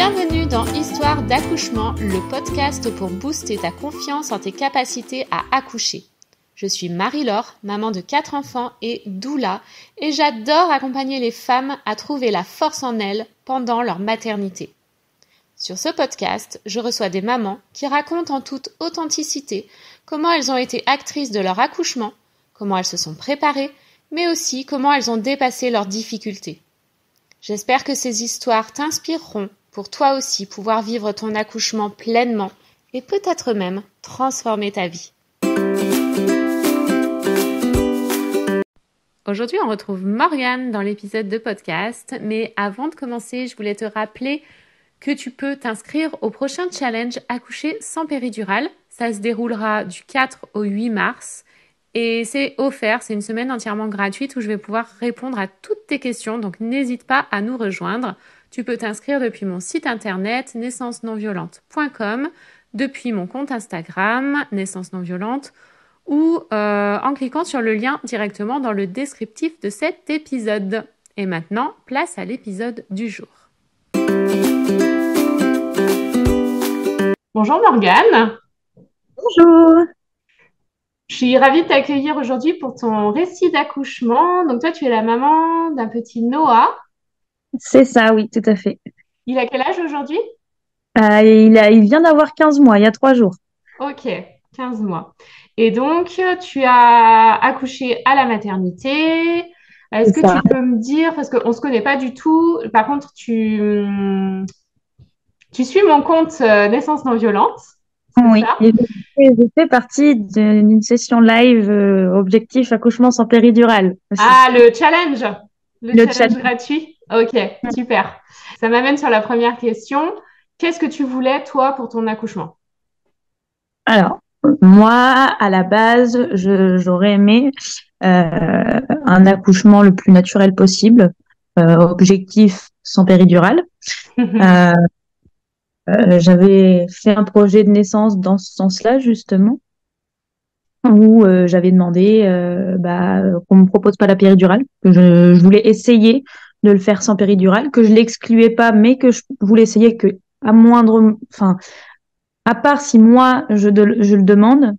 Bienvenue dans Histoire d'accouchement, le podcast pour booster ta confiance en tes capacités à accoucher. Je suis Marie-Laure, maman de 4 enfants et doula, et j'adore accompagner les femmes à trouver la force en elles pendant leur maternité. Sur ce podcast, je reçois des mamans qui racontent en toute authenticité comment elles ont été actrices de leur accouchement, comment elles se sont préparées, mais aussi comment elles ont dépassé leurs difficultés. J'espère que ces histoires t'inspireront pour toi aussi pouvoir vivre ton accouchement pleinement et peut-être même transformer ta vie. Aujourd'hui, on retrouve Morgane dans l'épisode de podcast, mais avant de commencer, je voulais te rappeler que tu peux t'inscrire au prochain challenge Accoucher sans péridurale. Ça se déroulera du 4 au 8 mars et c'est offert, c'est une semaine entièrement gratuite où je vais pouvoir répondre à toutes tes questions, donc n'hésite pas à nous rejoindre. Tu peux t'inscrire depuis mon site internet naissancenonviolente.com, depuis mon compte Instagram Naissance Non Violente ou en cliquant sur le lien directement dans le descriptif de cet épisode. Et maintenant, place à l'épisode du jour. Bonjour Morgane. Bonjour. Je suis ravie de t'accueillir aujourd'hui pour ton récit d'accouchement. Donc toi, tu es la maman d'un petit Noah. C'est ça, oui, tout à fait. Il a quel âge aujourd'hui? Il vient d'avoir 15 mois, il y a 3 jours. Ok, 15 mois. Et donc, tu as accouché à la maternité. Est-ce C'est que ça. tu peux me dire, parce qu'on ne se connaît pas du tout, par contre, tu suis mon compte Naissance Non Violente, c'est Oui, ça? et je fais partie d'une session live objectif accouchement sans péridurale aussi. Ah, le Le chat. challenge gratuit. Ok, super. Ça m'amène sur la première question. Qu'est-ce que tu voulais, toi, pour ton accouchement? Alors, moi, à la base, j'aurais aimé un accouchement le plus naturel possible, objectif sans péridurale. Euh, J'avais fait un projet de naissance dans ce sens-là, justement, où j'avais demandé qu'on me propose pas la péridurale, que je voulais essayer de le faire sans péridurale, que je l'excluais pas, mais que je voulais essayer que à part si moi je le demande,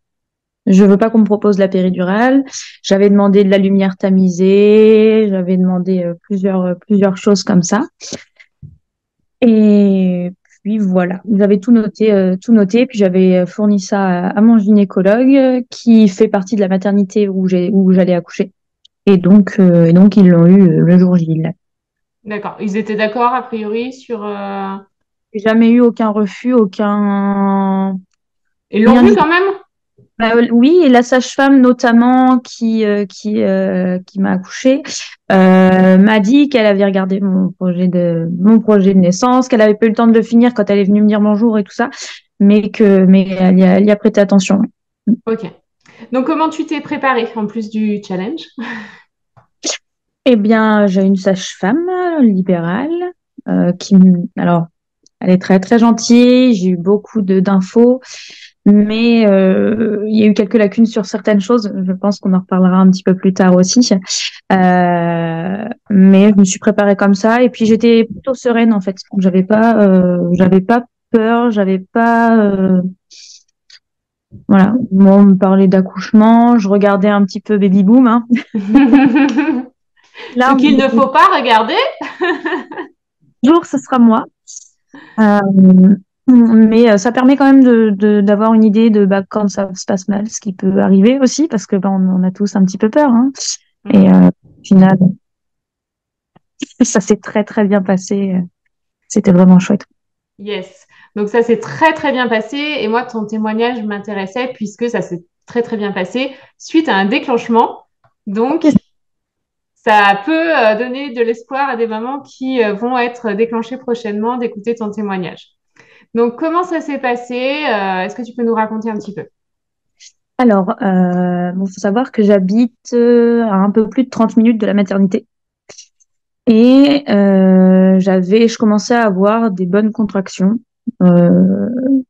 je veux pas qu'on me propose la péridurale. J'avais demandé de la lumière tamisée, j'avais demandé plusieurs choses comme ça. Et puis voilà, j'avais tout noté, puis j'avais fourni ça à mon gynécologue qui fait partie de la maternité où j'allais accoucher. Et donc ils l'ont eu le jour J. D'accord. Ils étaient d'accord, a priori, sur... J'ai jamais eu aucun refus, aucun Ils l'ont rien vu du quand tout. même? Oui, et la sage-femme notamment qui m'a accouchée m'a dit qu'elle avait regardé mon projet de naissance, qu'elle avait pas eu le temps de le finir quand elle est venue me dire bonjour et tout ça, mais elle y a prêté attention. Ok. Donc, comment tu t'es préparée en plus du challenge? Eh bien, j'ai une sage-femme libérale alors, elle est très très gentille. J'ai eu beaucoup de d'infos, mais il y a eu quelques lacunes sur certaines choses. Je pense qu'on en reparlera un petit peu plus tard aussi. Mais je me suis préparée comme ça, et puis j'étais plutôt sereine en fait. J'avais pas peur, j'avais pas voilà. Moi, on me parlait d'accouchement, je regardais un petit peu Baby Boom, hein. Ce Là, qu'il ne faut pas regarder. un jour, ce sera moi. Euh, mais ça permet quand même d'avoir une idée de quand ça se passe mal, ce qui peut arriver aussi, parce que on a tous un petit peu peur, hein. Et au final, ça s'est très très bien passé. C'était vraiment chouette. Yes. Donc ça s'est très très bien passé et moi ton témoignage m'intéressait puisque ça s'est très très bien passé suite à un déclenchement. Donc ça peut donner de l'espoir à des mamans qui vont être déclenchées prochainement d'écouter ton témoignage. Donc comment ça s'est passé? Est-ce que tu peux nous raconter un petit peu? Alors, bon, faut savoir que j'habite à un peu plus de 30 minutes de la maternité. Et je commençais à avoir des bonnes contractions. Euh,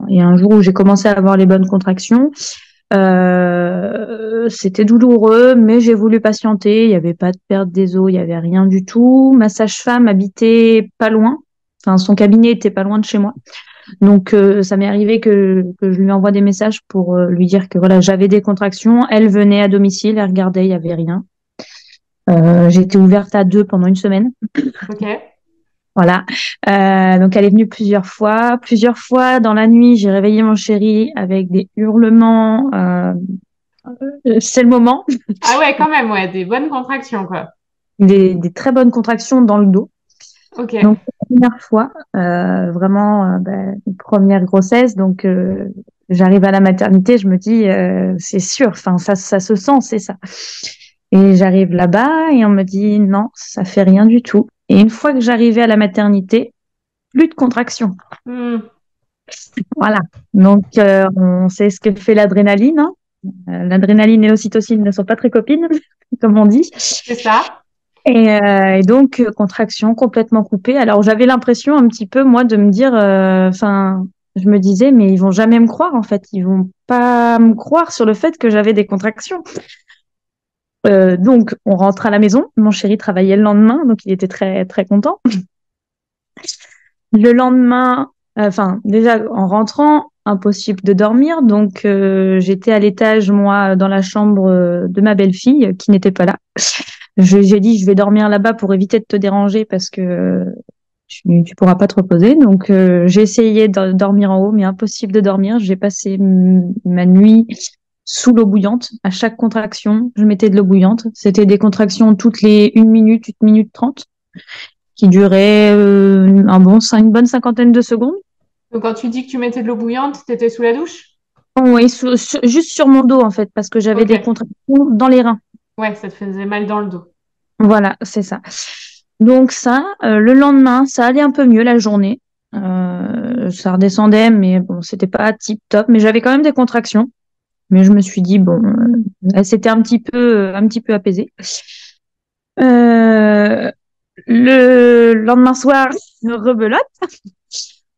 il y a un jour où j'ai commencé à avoir les bonnes contractions. C'était douloureux, mais j'ai voulu patienter. Il n'y avait pas de perte des os, il n'y avait rien du tout. Ma sage-femme habitait pas loin. Enfin, son cabinet était pas loin de chez moi. Donc, ça m'est arrivé que je lui envoie des messages pour lui dire que voilà, j'avais des contractions. Elle venait à domicile, elle regardait, il y avait rien. J'étais ouverte à 2 pendant une semaine. Ok. Voilà. Donc, elle est venue plusieurs fois. Plusieurs fois dans la nuit, j'ai réveillé mon chéri avec des hurlements. C'est le moment. Ah ouais, quand même, ouais, des bonnes contractions, quoi. Des très bonnes contractions dans le dos. Ok. Donc, première fois, vraiment, une première grossesse. Donc, j'arrive à la maternité, je me dis, c'est sûr, enfin, ça se sent, c'est ça. Et j'arrive là-bas et on me dit, non, ça fait rien du tout. Et une fois que j'arrivais à la maternité, plus de contractions. Hmm, Voilà. Donc, on sait ce que fait l'adrénaline, hein. L'adrénaline et l'ocytocine ne sont pas très copines, comme on dit. c'est ça. Et donc, contraction complètement coupée. Alors, j'avais l'impression un petit peu, moi, de me dire, enfin, je me disais, mais ils vont jamais me croire, en fait. Ils vont pas me croire sur le fait que j'avais des contractions. Donc, on rentre à la maison. Mon chéri travaillait le lendemain, donc il était très, très content. Le lendemain, enfin, déjà, en rentrant, impossible de dormir. Donc, j'étais à l'étage, moi, dans la chambre de ma belle-fille, qui n'était pas là. J'ai dit, je vais dormir là-bas pour éviter de te déranger parce que tu pourras pas te reposer. Donc, j'ai essayé de dormir en haut, mais impossible de dormir. J'ai passé ma nuit sous l'eau bouillante. À chaque contraction, je mettais de l'eau bouillante. C'était des contractions toutes les 1 minute, 1 minute 30, qui duraient une bonne cinquantaine de secondes. Donc, quand tu dis que tu mettais de l'eau bouillante, t'étais sous la douche? Oui, juste sur mon dos, en fait, parce que j'avais Ok. des contractions dans les reins. Ouais, ça te faisait mal dans le dos. Voilà, c'est ça. Donc ça, le lendemain, ça allait un peu mieux la journée. Ça redescendait, mais bon, c'était pas tip top. Mais j'avais quand même des contractions. Mais je me suis dit bon, elle s'était un petit peu apaisée. Euh, le lendemain soir, rebelote,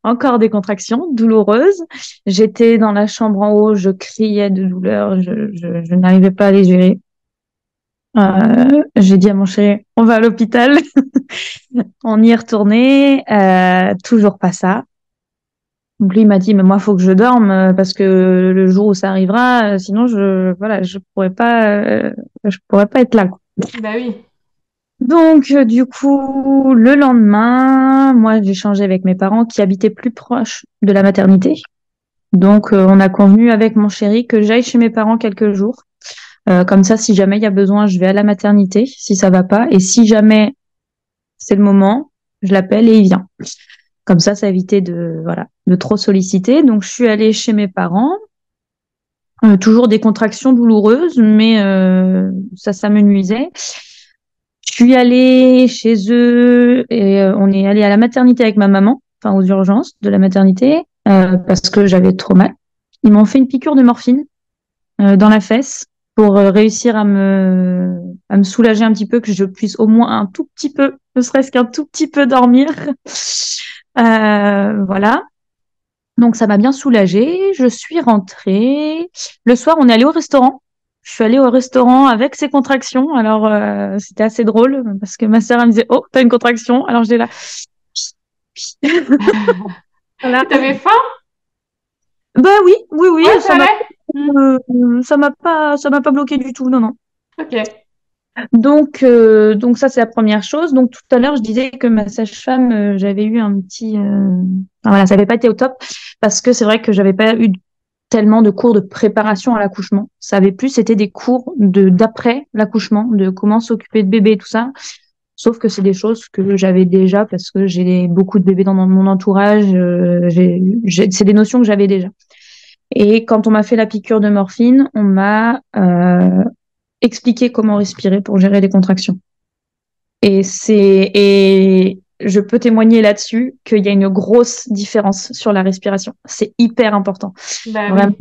encore des contractions douloureuses. J'étais dans la chambre en haut, je criais de douleur, je n'arrivais pas à les gérer. J'ai dit à mon chéri, on va à l'hôpital. On y est retourné, toujours pas ça. Donc lui il m'a dit, mais moi faut que je dorme parce que le jour où ça arrivera, sinon voilà, je pourrais pas être là, quoi. Bah oui. Donc du coup, le lendemain, moi j'ai changé avec mes parents qui habitaient plus proche de la maternité. Donc on a convenu avec mon chéri que j'aille chez mes parents quelques jours. Comme ça, si jamais il y a besoin, je vais à la maternité, si ça va pas. Et si jamais c'est le moment, je l'appelle et il vient. Comme ça évitait de trop solliciter. Donc, je suis allée chez mes parents. Toujours des contractions douloureuses, mais ça me nuisait. Je suis allée chez eux et on est allé à la maternité avec ma maman, enfin aux urgences de la maternité, parce que j'avais trop mal. Ils m'ont fait une piqûre de morphine dans la fesse pour réussir à me soulager un petit peu, que je puisse au moins un tout petit peu, ne serait-ce qu'un tout petit peu dormir. Voilà. Donc ça m'a bien soulagée. Je suis rentrée. Le soir, on est allé au restaurant. Je suis allée au restaurant avec ces contractions. Alors c'était assez drôle parce que ma sœur elle me disait, oh, t'as une contraction. Alors j'étais là. Voilà. T'avais faim? Bah oui, oui, oui, Ouais, ça allait? Hmm. ça m'a pas bloqué du tout. Non, non. Ok. Donc ça c'est la première chose. Donc tout à l'heure je disais que ma sage-femme, j'avais eu un petit, enfin, voilà, ça n'avait pas été au top parce que c'est vrai que j'avais pas eu tellement de cours de préparation à l'accouchement. Ça avait plus été des cours d'après l'accouchement, de comment s'occuper de bébé et tout ça. Sauf que c'est des choses que j'avais déjà parce que j'ai beaucoup de bébés dans mon entourage. C'est des notions que j'avais déjà. Et quand on m'a fait la piqûre de morphine, on m'a expliqué comment respirer pour gérer les contractions. Et je peux témoigner là-dessus qu'il y a une grosse différence sur la respiration. C'est hyper important. Bah Vraiment,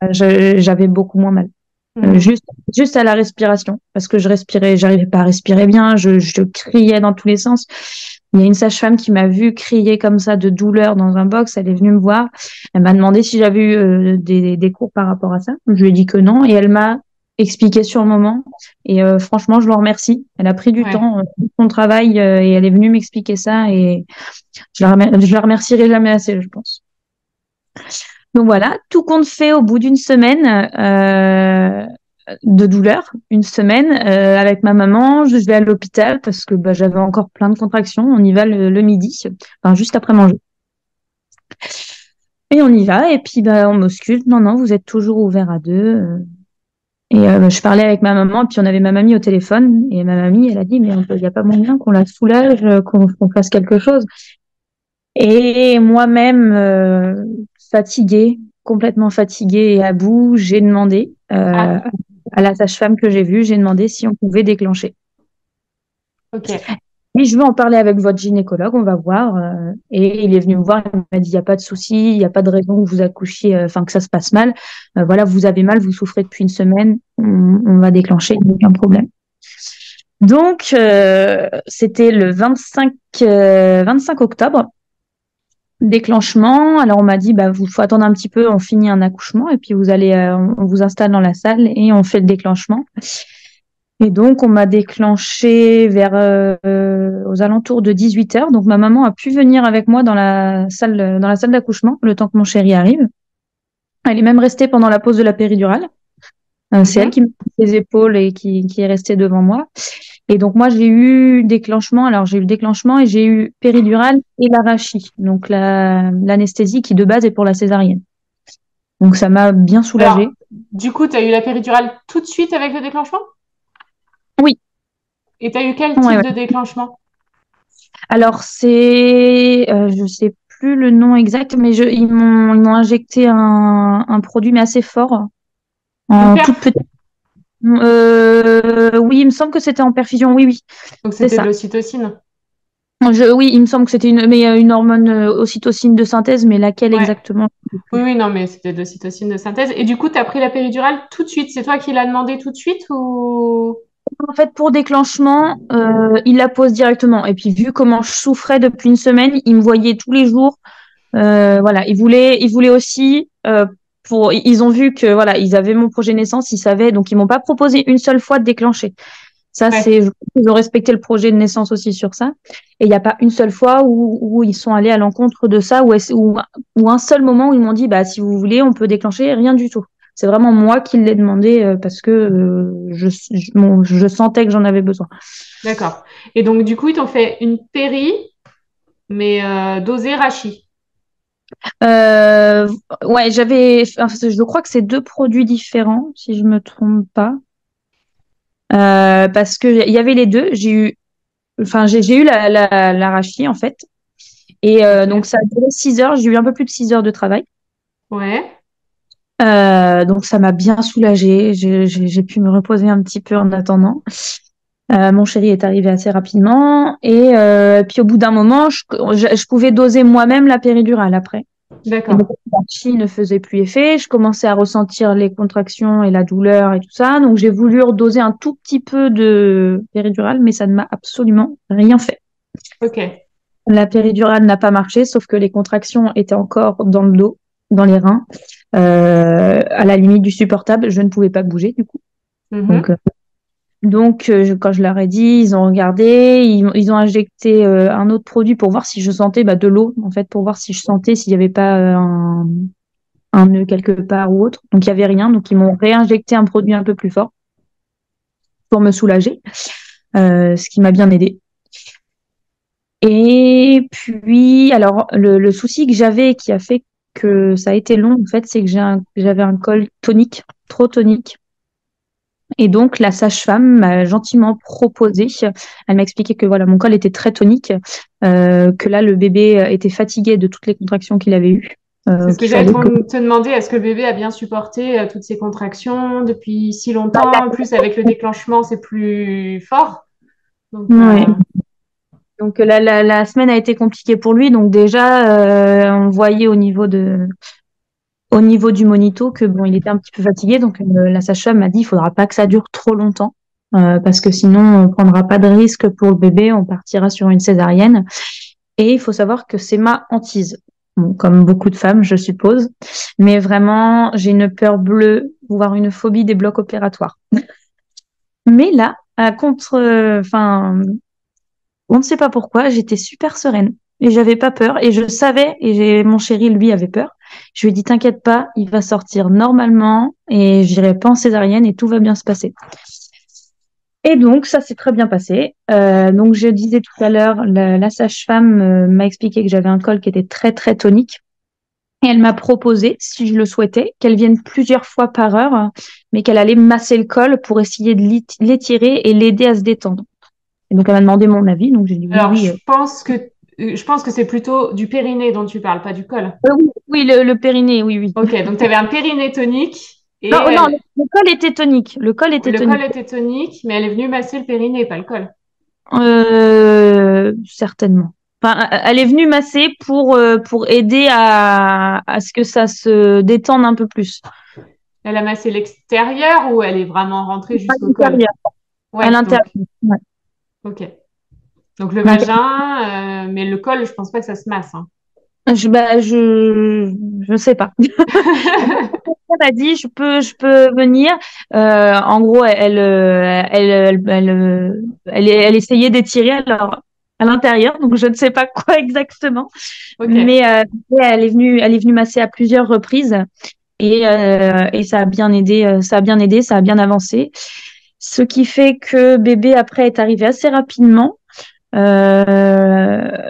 oui. j'avais beaucoup moins mal. Hmm. Juste à la respiration, parce que j'arrivais pas à respirer bien, je criais dans tous les sens. Il y a une sage-femme qui m'a vu crier comme ça de douleur dans un box, elle est venue me voir, elle m'a demandé si j'avais eu des cours par rapport à ça. Je lui ai dit que non, et elle m'a expliqué sur le moment. Et franchement, je le remercie. Elle a pris du Ouais. temps, son travail, et elle est venue m'expliquer ça. Et je la remercierai jamais assez, je pense. Donc voilà, tout compte fait au bout d'une semaine de douleur, une semaine avec ma maman, je vais à l'hôpital parce que bah, j'avais encore plein de contractions. On y va le midi, enfin juste après manger. Et on y va, et puis bah, on m'ausculte. Non, non, vous êtes toujours ouvert à deux. Et je parlais avec ma maman, et puis on avait ma mamie au téléphone, et ma mamie, elle a dit, mais il n'y a pas moyen qu'on la soulage, qu'on fasse quelque chose. Et moi-même, fatiguée, complètement fatiguée et à bout, j'ai demandé Ah, à la sage-femme que j'ai vue, j'ai demandé si on pouvait déclencher. ok. Mais je veux en parler avec votre gynécologue, on va voir. Et il est venu me voir, il m'a dit, il n'y a pas de souci, il n'y a pas de raison que vous accouchiez, enfin que ça se passe mal. Voilà, vous avez mal, vous souffrez depuis une semaine, on va déclencher, il n'y a aucun problème. Donc, c'était le 25 octobre, déclenchement. Alors, on m'a dit, bah, vous faut attendre un petit peu, on finit un accouchement, et puis vous allez, on vous installe dans la salle et on fait le déclenchement. Et donc, on m'a déclenché vers aux alentours de 18 heures. Donc, ma maman a pu venir avec moi dans la salle d'accouchement, le temps que mon chéri arrive. Elle est même restée pendant la pause de la péridurale. C'est elle Mhm. qui me pose les épaules et qui est restée devant moi. Et donc, moi, j'ai eu déclenchement. Alors, j'ai eu le déclenchement et j'ai eu péridurale et l'arachie. Donc, l'anesthésie qui, de base, est pour la césarienne. Donc, ça m'a bien Alors, soulagée. du coup, tu as eu la péridurale tout de suite avec le déclenchement? Oui, Et tu as eu quel ouais, type ouais. de déclenchement? Alors, je sais plus le nom exact, mais ils m'ont injecté un produit, mais assez fort, Une en toute perf? petite. Oui, il me semble que c'était en perfusion. Oui, oui, Donc, c'est c'était de ça. l'ocytocine. Oui, il me semble que c'était une hormone ocytocine de synthèse, mais laquelle Ouais. exactement? Je sais Oui, plus. oui, non, mais c'était de l'ocytocine de synthèse. Et du coup, tu as pris la péridurale tout de suite. C'est toi qui l'as demandé tout de suite ou... En fait, pour déclenchement, il la pose directement. Et puis, vu comment je souffrais depuis une semaine, il me voyait tous les jours. Voilà, ils voulaient aussi ils ont vu que voilà, ils avaient mon projet naissance, ils savaient, donc ils m'ont pas proposé une seule fois de déclencher. Ça, Ouais, ils ont respecté le projet de naissance aussi sur ça. Et il n'y a pas une seule fois où ils sont allés à l'encontre de ça, ou un seul moment où ils m'ont dit, bah, si vous voulez, on peut déclencher, rien du tout. C'est vraiment moi qui l'ai demandé parce que je sentais que j'en avais besoin. d'accord. Et donc, du coup, ils t'ont fait une péri, mais dosée rachis. Euh, ouais, je crois que c'est deux produits différents, si je me trompe pas. Parce que il y avait les deux. J'ai eu l'arachie en fait. Et donc Ok. ça a duré 6 heures. J'ai eu un peu plus de 6 heures de travail. Ouais, Donc ça m'a bien soulagée. J'ai pu me reposer un petit peu en attendant. Mon chéri est arrivé assez rapidement. Et puis au bout d'un moment, je pouvais doser moi-même la péridurale après. Et donc, d'accord. la chi ne faisait plus effet. Je commençais à ressentir les contractions et la douleur et tout ça. Donc, j'ai voulu redoser un tout petit peu de péridurale, mais ça ne m'a absolument rien fait. Ok. La péridurale n'a pas marché, sauf que les contractions étaient encore dans le dos, dans les reins, à la limite du supportable. Je ne pouvais pas bouger, du coup. Donc, Mhm. quand je leur ai dit, ils ont regardé, ils ont injecté un autre produit pour voir si je sentais bah, de l'eau, en fait, pour voir si je sentais s'il n'y avait pas un nœud quelque part ou autre. Donc il y avait rien. Donc ils m'ont réinjecté un produit un peu plus fort pour me soulager, ce qui m'a bien aidé. Et puis, alors le souci que j'avais qui a fait que ça a été long, en fait, c'est que j'avais un col tonique, trop tonique. Et donc la sage-femme m'a gentiment proposé, elle m'a expliqué que voilà, mon col était très tonique, que là le bébé était fatigué de toutes les contractions qu'il avait eues, C'est ce que qu'il j'allais fallait que te demander. Est-ce que le bébé a bien supporté toutes ces contractions depuis si longtemps? En plus, avec le déclenchement, c'est plus fort. Donc, ouais. Donc la semaine a été compliquée pour lui. Donc déjà, on voyait au niveau du monito que bon, il était un petit peu fatigué. Donc la sage-femme m'a dit, il faudra pas que ça dure trop longtemps parce que sinon on prendra pas de risque pour le bébé. On partira sur une césarienne. Et il faut savoir que c'est ma hantise. bon, comme beaucoup de femmes, je suppose. Mais vraiment, j'ai une peur bleue, voire une phobie des blocs opératoires. Mais là, enfin, on ne sait pas pourquoi, j'étais super sereine et j'avais pas peur et je savais mon chéri lui avait peur. Je lui ai dit t'inquiète pas, il va sortir normalement et j'irai pas en césarienne et tout va bien se passer. Et donc ça s'est très bien passé. Donc je disais tout à l'heure, la sage-femme m'a expliqué que j'avais un col qui était très très tonique et elle m'a proposé, si je le souhaitais, qu'elle vienne plusieurs fois par heure, mais qu'elle allait masser le col pour essayer de l'étirer et l'aider à se détendre. Et donc elle m'a demandé mon avis, donc j'ai dit oui Alors, oui. je pense que c'est plutôt du périnée dont tu parles, pas du col. Oui, oui, le périnée, oui, oui. Ok, donc tu avais un périnée tonique et Non, non, le col était tonique. Le col était le col tonique. était tonique, mais elle est venue masser le périnée, pas le col. Certainement. Enfin, elle est venue masser pour aider à ce que ça se détende un peu plus. Elle a massé l'extérieur ou elle est vraiment rentrée À jusqu'au col? l'intérieur. À Ouais, l'intérieur. donc, Ouais. ok. Donc le Donc, vagin, mais le col, je pense pas que ça se masse, hein. je sais pas. Elle m'a dit, je peux venir. En gros, elle essayait d'étirer alors à l'intérieur, donc je ne sais pas quoi exactement. Ok. Mais elle est venue masser à plusieurs reprises et ça a bien aidé, ça a bien avancé. Ce qui fait que bébé après est arrivé assez rapidement. Le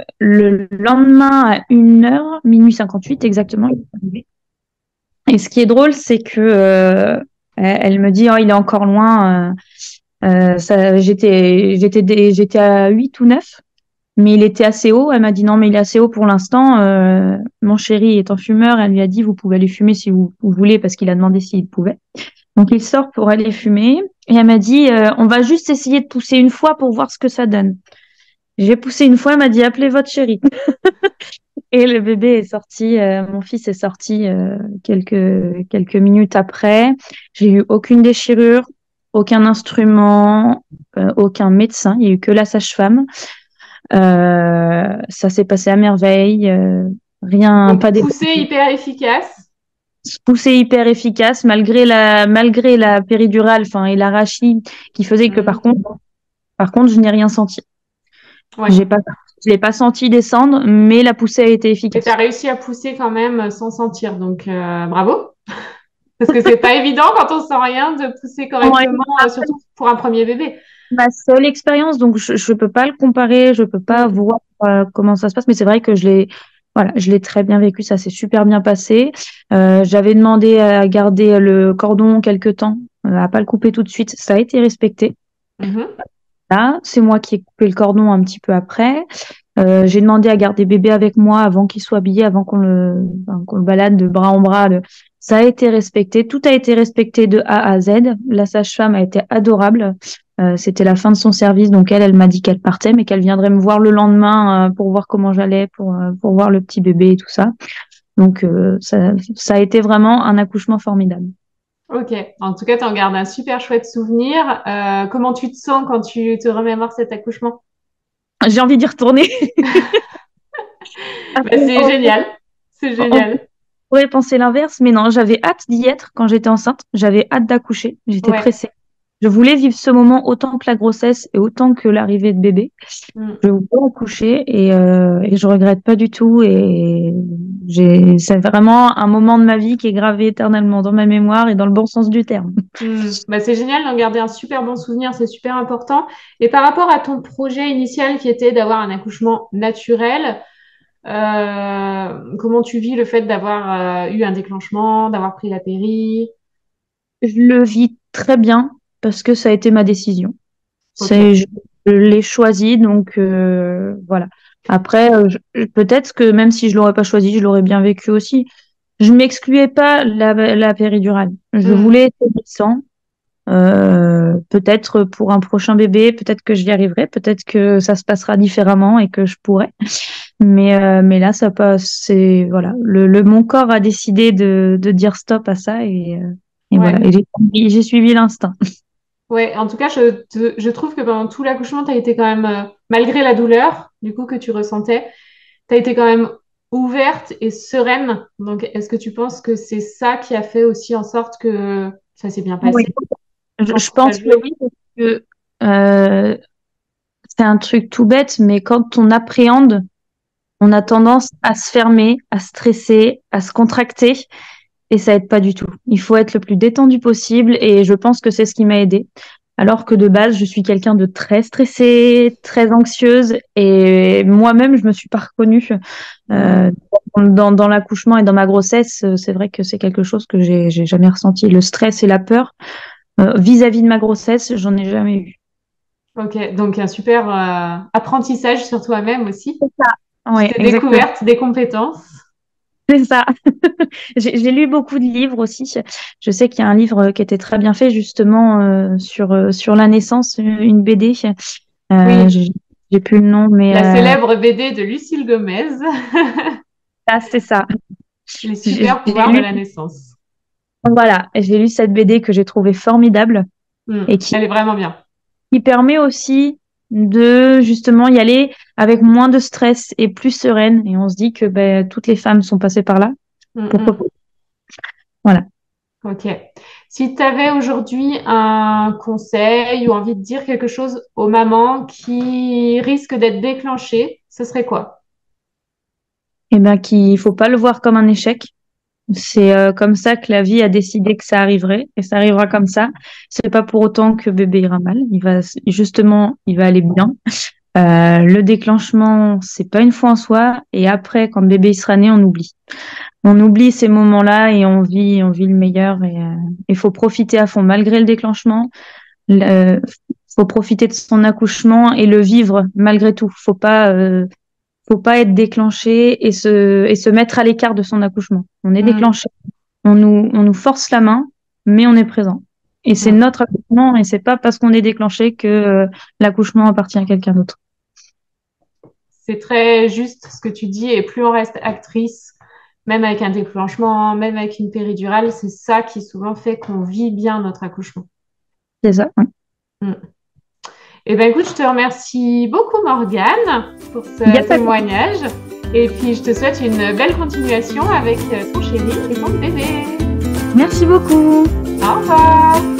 lendemain à 1h, minuit 58 exactement, il est arrivé. Et ce qui est drôle, c'est que elle me dit, oh, il est encore loin. J'étais à 8 ou 9, mais il était assez haut. Elle m'a dit, non, mais il est assez haut pour l'instant. Mon chéri étant fumeur, elle lui a dit, vous pouvez aller fumer si vous voulez, parce qu'il a demandé s'il pouvait. Donc il sort pour aller fumer. Et elle m'a dit, on va juste essayer de pousser une fois pour voir ce que ça donne. J'ai poussé une fois, elle m'a dit, appelez votre chéri. Et le bébé est sorti, mon fils est sorti quelques minutes après. J'ai eu aucune déchirure, aucun instrument, aucun médecin. Il y a eu que la sage-femme. Ça s'est passé à merveille. Rien, pas Donc des poussée hyper efficace. poussées hyper efficaces malgré la péridurale, enfin et l'arachide qui faisait que Mhm. par contre, je n'ai rien senti. Ouais. J'ai pas, je l'ai pas senti descendre, mais la poussée a été Et tu as efficace. réussi à pousser quand même sans sentir. Donc bravo. Parce que c'est pas évident quand on sent rien de pousser Ouais. correctement, surtout pour un premier bébé. Ma seule expérience, donc je peux pas le comparer, je peux pas Mm. voir comment ça se passe, mais c'est vrai que voilà, je l'ai très bien vécu, ça s'est super bien passé. J'avais demandé à garder le cordon quelque temps, à pas le couper tout de suite, ça a été respecté. Mhm. Là, c'est moi qui ai coupé le cordon un petit peu après. J'ai demandé à garder bébé avec moi avant qu'il soit habillé, avant qu'on le balade de bras en bras. Ça a été respecté. Tout a été respecté de A à Z. La sage-femme a été adorable. C'était la fin de son service, donc elle m'a dit qu'elle partait, mais qu'elle viendrait me voir le lendemain pour voir comment j'allais, pour voir le petit bébé et tout ça. Donc ça a été vraiment un accouchement formidable. Ok. En tout cas, tu en gardes un super chouette souvenir. Comment tu te sens quand tu te remémores cet accouchement? J'ai envie d'y retourner. Bah, c'est génial. C'est On génial. pourrait penser l'inverse, mais non, j'avais hâte d'y être quand j'étais enceinte. J'avais hâte d'accoucher. J'étais Ouais. pressée. Je voulais vivre ce moment autant que la grossesse et autant que l'arrivée de bébé. Mm. Je voulais accoucher et je regrette pas du tout. Et c'est vraiment un moment de ma vie qui est gravé éternellement dans ma mémoire et dans le bon sens du terme. Bah, c'est génial d'en garder un super bon souvenir, c'est super important. Et par rapport à ton projet initial qui était d'avoir un accouchement naturel, comment tu vis le fait d'avoir eu un déclenchement, d'avoir pris la péri? Je le vis très bien parce que ça a été ma décision. Ok. Je l'ai choisi, donc voilà. Après, peut-être que même si je l'aurais pas choisi, je l'aurais bien vécu aussi. Je m'excluais pas la péridurale. Je Mm. voulais être sans. Peut-être pour un prochain bébé, peut-être que j'y arriverai, peut-être que ça se passera différemment et que je pourrai. Mais là, ça passe. C'est voilà. Mon corps a décidé de dire stop à ça et voilà. Ouais. Et j'ai suivi l'instinct. Ouais, en tout cas, je trouve que pendant tout l'accouchement, tu as été quand même, malgré la douleur, du coup, que tu ressentais, tu as été quand même ouverte et sereine. Donc, est-ce que tu penses que c'est ça qui a fait aussi en sorte que ça s'est bien Oui. passé quand Je tu as pense que joué? oui, parce que euh, c'est un truc tout bête, mais quand on appréhende, on a tendance à se fermer, à stresser, à se contracter, et ça aide pas du tout. Il faut être le plus détendu possible, et je pense que c'est ce qui m'a aidé. Alors que de base, je suis quelqu'un de très stressé, très anxieuse, et moi-même, je me suis pas reconnue Mm. euh, dans l'accouchement et dans ma grossesse. C'est vrai que c'est quelque chose que j'ai jamais ressenti. Le stress et la peur vis-à-vis de ma grossesse, j'en ai jamais eu. Ok, donc un super apprentissage sur toi-même aussi. Tu Oui, t'es exactement. découverte des compétences. C'est ça. J'ai lu beaucoup de livres aussi. Je sais qu'il y a un livre qui était très bien fait justement sur la naissance, une BD. Euh, Oui, j'ai j'ai plus le nom, mais la célèbre BD de Lucille Gomez, c'est ça. Les J'ai super j'ai pouvoirs de lu, la naissance. voilà, j'ai lu cette BD que j'ai trouvée formidable Mm. et Elle est vraiment bien. qui permet aussi de justement y aller avec moins de stress et plus sereine. Et on se dit que ben, toutes les femmes sont passées par là. Mm, Pourquoi pas? mm. Voilà. Ok. Si tu avais aujourd'hui un conseil ou envie de dire quelque chose aux mamans qui risquent d'être déclenchées, ce serait quoi? Et ben qu'il faut pas le voir comme un échec. C'est comme ça que la vie a décidé que ça arriverait et ça arrivera comme ça. C'est pas pour autant que bébé ira mal. Justement, il va aller bien. Le déclenchement, c'est pas une fois en soi. Et après, quand bébé il sera né, on oublie. On oublie ces moments-là et on vit le meilleur. Et il faut profiter à fond malgré le déclenchement. Il faut profiter de son accouchement et le vivre malgré tout. Faut pas être déclenché et se mettre à l'écart de son accouchement. On est Mm, déclenché, on nous force la main, mais on est présent. Et c'est mm. notre accouchement et c'est pas parce qu'on est déclenché que l'accouchement appartient à quelqu'un d'autre. C'est très juste ce que tu dis et plus on reste actrice, même avec un déclenchement, même avec une péridurale, c'est ça qui souvent fait qu'on vit bien notre accouchement. C'est ça. Ouais. Mm. Eh ben écoute, je te remercie beaucoup Morgane pour Il y a ce pas de- témoignage et puis je te souhaite une belle continuation avec ton chéri et ton bébé. Merci beaucoup. Au revoir.